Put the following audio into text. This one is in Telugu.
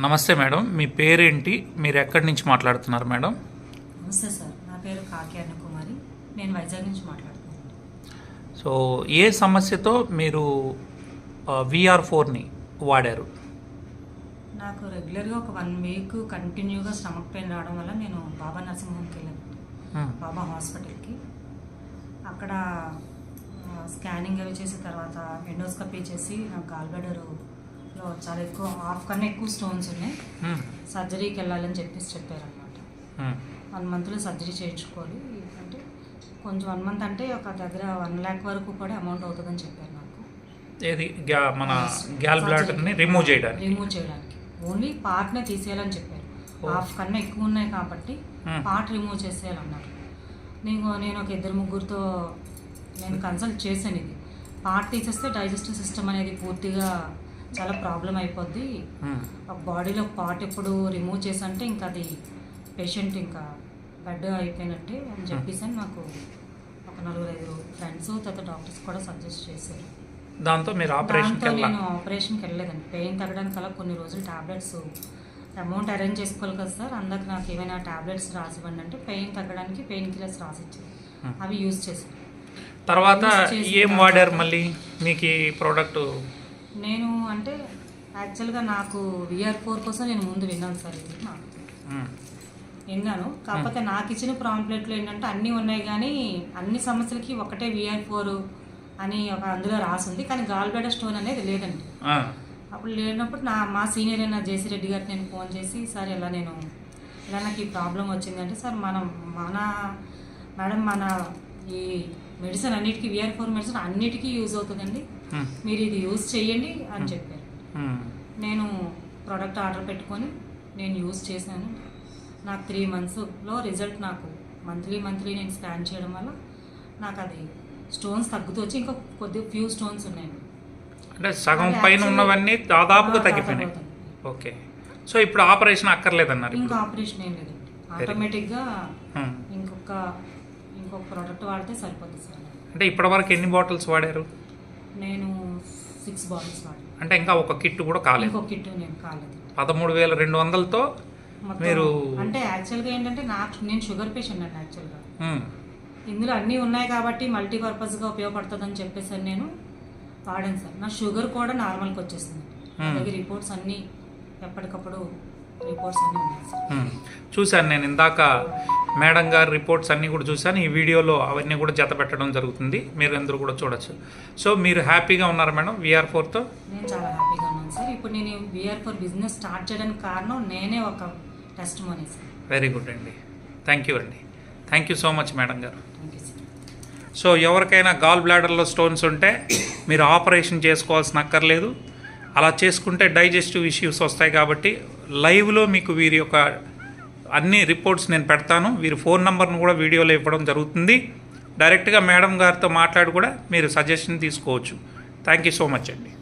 నమస్తే మేడం, మీ పేరేంటి, మీరు ఎక్కడి నుంచి మాట్లాడుతున్నారు మేడం? నమస్తే సార్, నా పేరు కాకి అన్నకుమారి, నేను వైజాగ్ నుంచి మాట్లాడుతున్నాను. సో ఏ సమస్యతో మీరు VR4ని వాడారు? నాకు రెగ్యులర్గా ఒక 1 వీక్ కంటిన్యూగా స్టమక్ పెయిన్ రావడం వల్ల నేను బాబా నరసింహంకి వెళ్ళాను, బాబా హాస్పిటల్కి. అక్కడ స్కానింగ్ అవి చేసిన తర్వాత ఎండోస్కోపీ చేసి నాకు గాల్ బ్లాడర్లో చాలా ఎక్కువ, హాఫ్ కన్నా ఎక్కువ స్టోన్స్ ఉన్నాయి, సర్జరీకి వెళ్ళాలని చెప్పారనమాట. 1 మంత్లో సర్జరీ చేయించుకోవాలి అంటే కొంచెం 1 మంత్ అంటే ఒక దగ్గర 1 lakh వరకు కూడా అమౌంట్ అవుతుందని చెప్పారు నాకు. ఏది మన గాల్ బ్లాడర్ని రిమూవ్ చేయడానికి ఓన్లీ పార్ట్నే తీసేయాలని చెప్పారు. హాఫ్ కన్నా ఎక్కువ ఉన్నాయి కాబట్టి పార్ట్ రిమూవ్ చేసేయాలన్నారు. నేను ఒక 2-3 నేను కన్సల్ట్ చేశాను. ఇది పార్ట్ తీసేస్తే డైజెస్టివ్ సిస్టమ్ అనేది పూర్తిగా చాలా ప్రాబ్లం అయిపోద్ది. ఒక బాడీలో పార్ట్ ఎప్పుడు రిమూవ్ చేసంటే ఇంకా అది పేషెంట్ ఇంకా బెడ్ అయిపోయినట్టే అని చెప్పేసి నాకు ఒక 4-5 ఫ్రెండ్స్ తర్వాత డాక్టర్స్ కూడా సజెస్ట్ చేశారు. దాంతో మీరు నేను ఆపరేషన్కి వెళ్ళలేదండి. పెయిన్ తగ్గడానికి అలా కొన్ని రోజులు టాబ్లెట్స్ అమౌంట్ అరేంజ్ చేసుకోవాలి కదా సార్, అందుకు నాకు ఏమైనా టాబ్లెట్స్ రాసివ్వండి అంటే పెయిన్ తగ్గడానికి పెయిన్ కిల్లర్స్ రాసిచ్చారు. అవి యూజ్ చేశాను. తర్వాత ఏం వాడారు మళ్ళీ మీకు ఈ ప్రోడక్ట్? నేను అంటే యాక్చువల్గా నాకు VR4 కోసం నేను ముందు విన్నాను సార్, ఇది నాకు విన్నాను. కాకపోతే నాకు ఇచ్చిన ప్రాంప్లెట్లో ఏంటంటే అన్నీ ఉన్నాయి కానీ అన్ని సమస్యలకి ఒకటే VR4 అని ఒక అందులో రాసింది, కానీ గాల్ బ్లాడర్ స్టోన్ అనేది లేదండి. అప్పుడు లేనప్పుడు మా సీనియర్ అయిన జేసీ రెడ్డి గారికి నేను ఫోన్ చేసి, సార్ ఇలా నాకు ఈ ప్రాబ్లం వచ్చిందంటే, సార్ మేడం మన ఈ మెడిసిన్ అన్నిటికీ VR4 మెడిసిన్ అన్నిటికీ యూజ్ అవుతుందండి, మీరు ఇది యూజ్ చేయండి అని చెప్పారు. నేను ప్రోడక్ట్ ఆర్డర్ పెట్టుకొని నేను యూజ్ చేశాను. నాకు 3 monthsలో రిజల్ట్, నాకు మంత్లీ నేను స్కాన్ చేయడం వల్ల నాకు అది స్టోన్స్ తగ్గుతూ వచ్చి ఇంకా ఫ్యూ స్టోన్స్ ఉన్నాయి. అంటే సగం పైన ఉన్నవన్నీ దాదాపుగా తగ్గిపోయినాయి. ఓకే, సో ఇప్పుడు ఆపరేషన్ అక్కర్లేదన్నారు? ఇంకా ఆపరేషన్ ఏం లేదండి, ఆటోమేటిక్గా ఇంకొక ప్రోడక్ట్ వాడితే సరిపోతుంది సార్. అంటే ఇప్పటివరకు ఎన్ని బాటిల్స్ వాడారు? నేను 6 బాటిల్స్ వాడాను. అంటే ఇంకా ఒక కిట్ కూడా కాలేదు? ఇంకొక కిట్ నేను కాలేదు. 13,200తో మీరు అంటే యాక్చువల్గా ఏంటంటే నేను షుగర్ పేషెంట్ అండి. యాక్చువల్గా ఇందులో అన్నీ ఉన్నాయి కాబట్టి మల్టీపర్పస్గా ఉపయోగపడుతుందని చెప్పేసి నేను వాడాను సార్. నా షుగర్ కూడా నార్మల్కి వచ్చేసింది. నా దగ్గర రిపోర్ట్స్ అన్నీ ఎప్పటికప్పుడు రిపోర్ట్స్ అన్నీ ఉన్నాయి సార్. చూశాను నేను ఇందాక మేడం గారి రిపోర్ట్స్ అన్నీ కూడా చూశాను. ఈ వీడియోలో అవన్నీ కూడా జత పెట్టడం జరుగుతుంది, మీరు అందరూ కూడా చూడొచ్చు. సో మీరు హ్యాపీగా ఉన్నారు మేడం VR4తో? నేను చాలా హ్యాపీగా ఉన్నాను సార్. ఇప్పుడు నేను VR4 బిజినెస్ స్టార్ట్ చేయడానికి కారణం నేనే ఒక టెస్టిమోనీ సార్. వెరీ గుడ్ అండి, థ్యాంక్ యూ అండి, thank you so much madam గారు. Thank you sir. సో ఎవరికైనా గాల్ బ్లాడర్లో స్టోన్స్ ఉంటే మీరు ఆపరేషన్ చేసుకోవాల్సిన అక్కర్లేదు. అలా చేసుకుంటే డైజెస్టివ్ ఇష్యూస్ వస్తాయి కాబట్టి లైవ్లో మీకు వీరి యొక్క అన్ని రిపోర్ట్స్ నేను పెడతాను. వీరి ఫోన్ నెంబర్ను కూడా వీడియోలో ఇవ్వడం జరుగుతుంది. డైరెక్ట్గా మేడం గారితో మాట్లాడి కూడా మీరు సజెషన్ తీసుకోవచ్చు. థ్యాంక్ యూ సో మచ్ అండి.